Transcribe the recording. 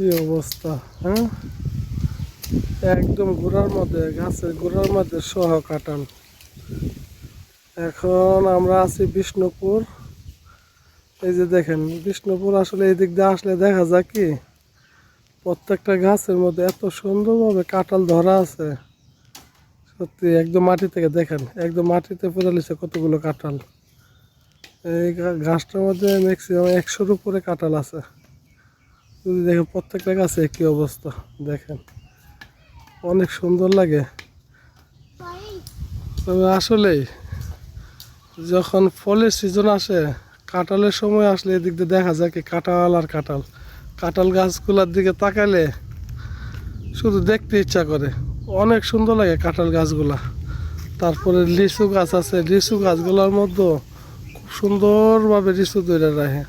কি অবস্থা! হ্যাঁ, একদম গোড়ার মধ্যে, গাছের গোড়ার মধ্যে সহ কাঁঠাল। এখন আমরা আছি বিষ্ণুপুর। এই যে দেখেন, বিষ্ণুপুর আসলে এই দিক দিয়ে আসলে দেখা যায় কি প্রত্যেকটা গাছের মধ্যে এত সুন্দরভাবে কাঁঠাল ধরা আছে। সত্যি একদম মাটি থেকে দেখেন, একদম মাটিতে পড়ে রয়েছে কতগুলো কাঁঠাল। এই গাছটার মধ্যে ম্যাক্সিমাম 100-র উপরে কাঁঠাল আছে। যদি দেখেন প্রত্যেকটা গাছে একই অবস্থা, দেখেন অনেক সুন্দর লাগে। তবে আসলেই যখন ফলের সিজন আসে, কাঁঠালের সময় আসলে এদিক দিয়ে দেখা যায় কি কাঁঠাল আর কাঁঠাল। কাঁঠাল গাছগুলোর দিকে তাকালে শুধু দেখতে ইচ্ছা করে, অনেক সুন্দর লাগে কাঁঠাল গাছগুলা। তারপরে লিচু গাছ আছে, লিচু গাছগুলোর মধ্যে খুব সুন্দরভাবে লিচু ধরে রাখে।